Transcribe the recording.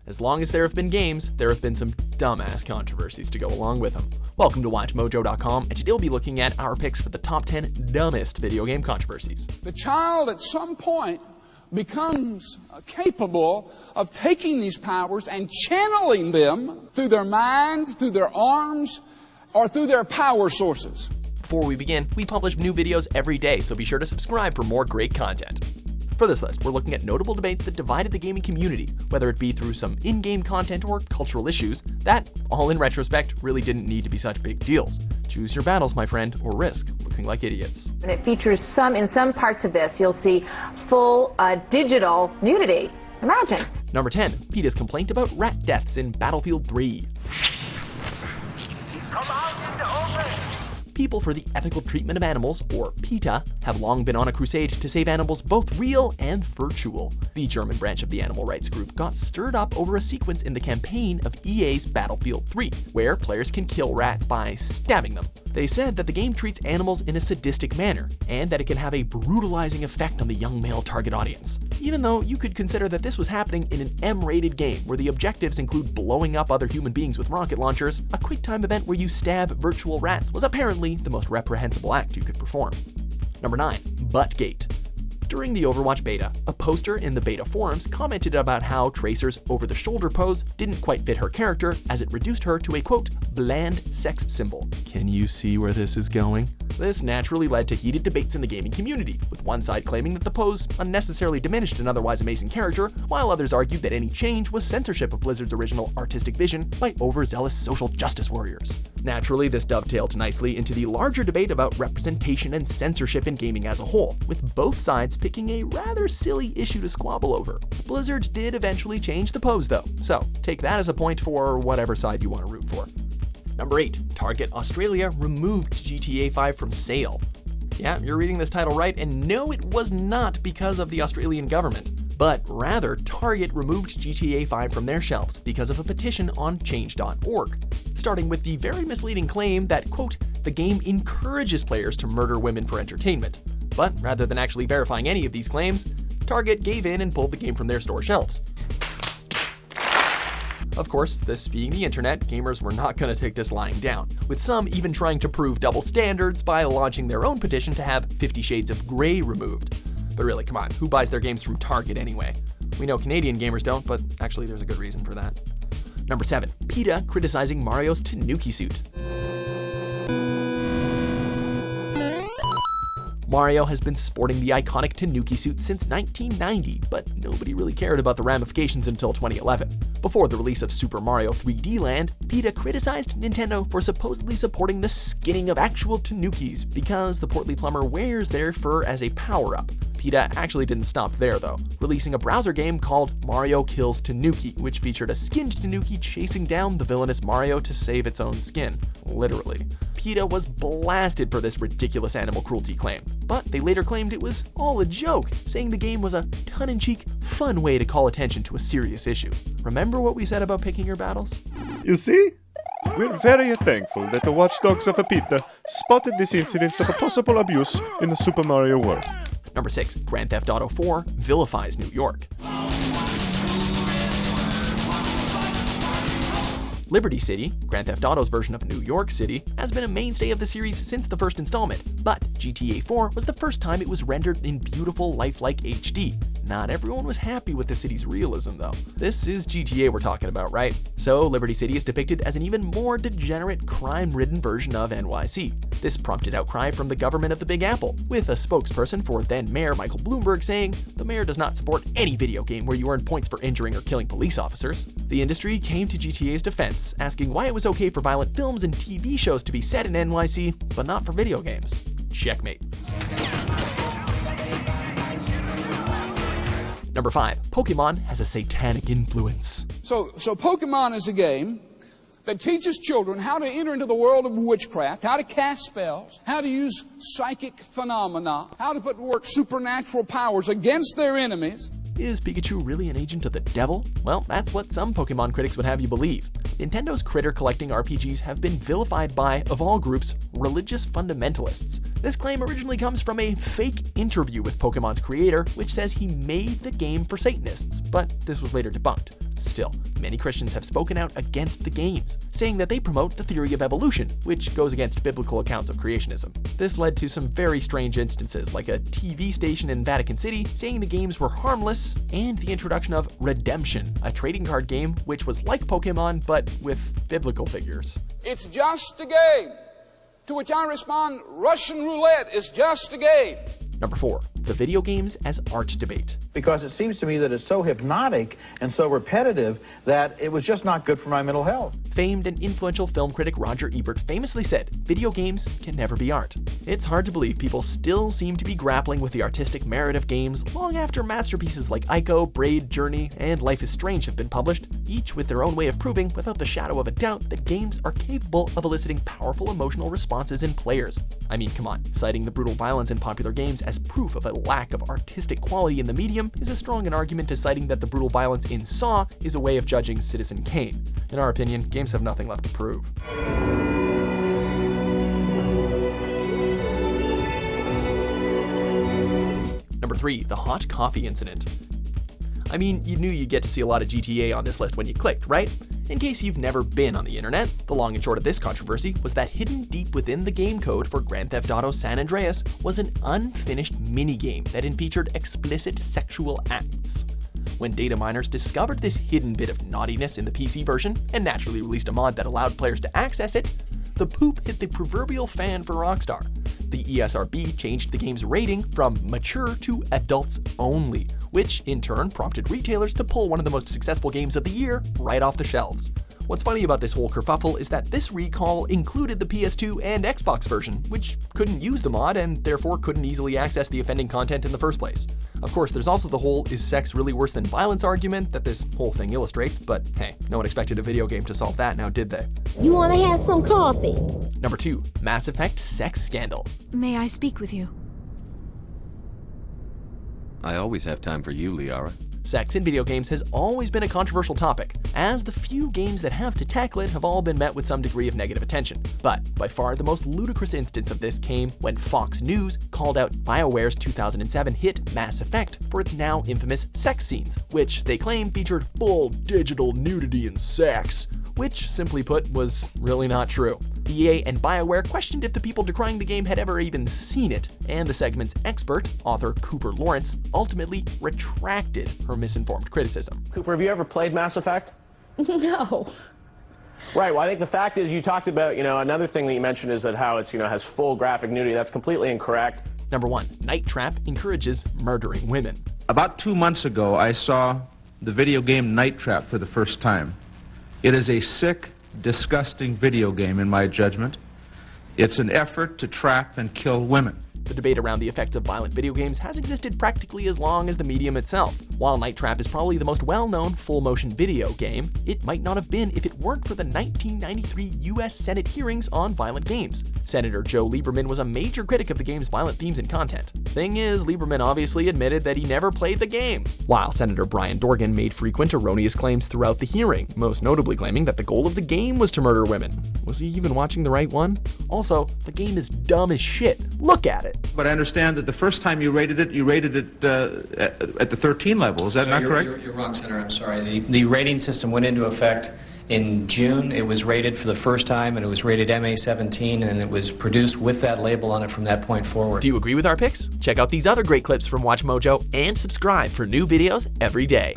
As long as there have been games, there have been some dumbass controversies to go along with them. Welcome to WatchMojo.com, and today we'll be looking at our picks for the top 10 dumbest video game controversies. The child at some point becomes capable of taking these powers and channeling them through their mind, through their arms, or through their power sources. Before we begin, we publish new videos every day, so be sure to subscribe for more great content. For this list, we're looking at notable debates that divided the gaming community, whether it be through some in-game content or cultural issues that, all in retrospect, really didn't need to be such big deals. Choose your battles, my friend, or risk looking like idiots. And it features in some parts of this, you'll see full digital nudity. Imagine. Number 10, PETA's complaint about rat deaths in Battlefield 3. Come out in the open! People for the Ethical Treatment of Animals, or PETA, have long been on a crusade to save animals both real and virtual. The German branch of the animal rights group got stirred up over a sequence in the campaign of EA's Battlefield 3, where players can kill rats by stabbing them. They said that the game treats animals in a sadistic manner, and that it can have a brutalizing effect on the young male target audience. Even though you could consider that this was happening in an M-rated game where the objectives include blowing up other human beings with rocket launchers, a quick-time event where you stab virtual rats was apparently the most reprehensible act you could perform. Number 9, Buttgate. During the Overwatch beta, a poster in the beta forums commented about how Tracer's over-the-shoulder pose didn't quite fit her character as it reduced her to a, quote, bland sex symbol. Can you see where this is going? This naturally led to heated debates in the gaming community, with one side claiming that the pose unnecessarily diminished an otherwise amazing character, while others argued that any change was censorship of Blizzard's original artistic vision by overzealous social justice warriors. Naturally, this dovetailed nicely into the larger debate about representation and censorship in gaming as a whole, with both sides picking a rather silly issue to squabble over. Blizzard did eventually change the pose though, so take that as a point for whatever side you want to root for. Number 8, Target Australia removed GTA 5 from sale. Yeah, you're reading this title right, and no, it was not because of the Australian government, but rather Target removed GTA 5 from their shelves because of a petition on change.org, starting with the very misleading claim that, quote, the game encourages players to murder women for entertainment. But rather than actually verifying any of these claims, Target gave in and pulled the game from their store shelves. Of course, this being the internet, gamers were not going to take this lying down, with some even trying to prove double standards by launching their own petition to have 50 Shades of Grey removed. But really, come on, who buys their games from Target anyway? We know Canadian gamers don't, but actually there's a good reason for that. Number 7, PETA criticizing Mario's Tanooki suit. Mario has been sporting the iconic Tanooki suit since 1990, but nobody really cared about the ramifications until 2011. Before the release of Super Mario 3D Land, PETA criticized Nintendo for supposedly supporting the skinning of actual Tanookis because the portly plumber wears their fur as a power-up. PETA actually didn't stop there though, releasing a browser game called Mario Kills Tanooki, which featured a skinned Tanooki chasing down the villainous Mario to save its own skin. Literally. PETA was blasted for this ridiculous animal cruelty claim, but they later claimed it was all a joke, saying the game was a tongue-in-cheek, fun way to call attention to a serious issue. Remember what we said about picking your battles? You see? We're very thankful that the watchdogs of PETA spotted this incidence of a possible abuse in the Super Mario world. Number 6, Grand Theft Auto 4 Vilifies New York. Liberty City, Grand Theft Auto's version of New York City, has been a mainstay of the series since the first installment, but GTA 4 was the first time it was rendered in beautiful, lifelike HD. Not everyone was happy with the city's realism though. This is GTA we're talking about, right? So Liberty City is depicted as an even more degenerate, crime-ridden version of NYC. This prompted outcry from the government of the Big Apple, with a spokesperson for then Mayor Michael Bloomberg saying, the mayor does not support any video game where you earn points for injuring or killing police officers. The industry came to GTA's defense, asking why it was okay for violent films and TV shows to be set in NYC, but not for video games. Checkmate. Number 5, Pokemon has a satanic influence. So Pokemon is a game that teaches children how to enter into the world of witchcraft, how to cast spells, how to use psychic phenomena, how to put to work supernatural powers against their enemies. Is Pikachu really an agent of the devil? Well, that's what some Pokemon critics would have you believe. Nintendo's critter collecting RPGs have been vilified by, of all groups, religious fundamentalists. This claim originally comes from a fake interview with Pokemon's creator, which says he made the game for Satanists, but this was later debunked. Still, many Christians have spoken out against the games, saying that they promote the theory of evolution, which goes against biblical accounts of creationism. This led to some very strange instances, like a TV station in Vatican City saying the games were harmless, and the introduction of Redemption, a trading card game which was like Pokemon but with biblical figures. It's just a game. To which I respond, Russian roulette is just a game. Number 4, the video games as art debate. Because it seems to me that it's so hypnotic and so repetitive that it was just not good for my mental health. Famed and influential film critic Roger Ebert famously said, video games can never be art. It's hard to believe people still seem to be grappling with the artistic merit of games long after masterpieces like Ico, Braid, Journey, and Life is Strange have been published, each with their own way of proving without the shadow of a doubt that games are capable of eliciting powerful emotional responses in players. I mean, come on, citing the brutal violence in popular games as proof of a lack of artistic quality in the medium is as strong an argument as citing that the brutal violence in Saw is a way of judging Citizen Kane. In our opinion, games have nothing left to prove. Number 3, the hot coffee incident. I mean, you knew you'd get to see a lot of GTA on this list when you clicked, right? In case you've never been on the internet, the long and short of this controversy was that hidden deep within the game code for Grand Theft Auto San Andreas was an unfinished minigame that featured explicit sexual acts. When data miners discovered this hidden bit of naughtiness in the PC version, and naturally released a mod that allowed players to access it, the poop hit the proverbial fan for Rockstar. The ESRB changed the game's rating from mature to adults only, which in turn prompted retailers to pull one of the most successful games of the year right off the shelves. What's funny about this whole kerfuffle is that this recall included the PS2 and Xbox version, which couldn't use the mod and therefore couldn't easily access the offending content in the first place. Of course, there's also the whole "is sex really worse than violence" argument that this whole thing illustrates, but hey, no one expected a video game to solve that now, did they? You want to have some coffee? Number 2, Mass Effect sex scandal. May I speak with you? I always have time for you, Liara. Sex in video games has always been a controversial topic, as the few games that have to tackle it have all been met with some degree of negative attention. But by far the most ludicrous instance of this came when Fox News called out BioWare's 2007 hit Mass Effect for its now infamous sex scenes, which they claim featured full digital nudity and sex, which, simply put, was really not true. EA and BioWare questioned if the people decrying the game had ever even seen it, and the segment's expert, author Cooper Lawrence, ultimately retracted her misinformed criticism. Cooper, have you ever played Mass Effect? No. Right, well I think the fact is you talked about, another thing that you mentioned is that how it's, has full graphic nudity. That's completely incorrect. Number 1, Night Trap encourages murdering women. About 2 months ago, I saw the video game Night Trap for the first time. It is a sick, disgusting video game in my judgment. It's an effort to trap and kill women. The debate around the effects of violent video games has existed practically as long as the medium itself. While Night Trap is probably the most well-known full-motion video game, it might not have been if it weren't for the 1993 U.S. Senate hearings on violent games. Senator Joe Lieberman was a major critic of the game's violent themes and content. Thing is, Lieberman obviously admitted that he never played the game, while Senator Brian Dorgan made frequent erroneous claims throughout the hearing, most notably claiming that the goal of the game was to murder women. Was he even watching the right one? Also, the game is dumb as shit. Look at it. But I understand that the first time you rated it at the 13 level. Is that not correct? You're wrong, Senator. I'm sorry. The rating system went into effect in June. It was rated for the first time, and it was rated MA17, and it was produced with that label on it from that point forward. Do you agree with our picks? Check out these other great clips from WatchMojo and subscribe for new videos every day.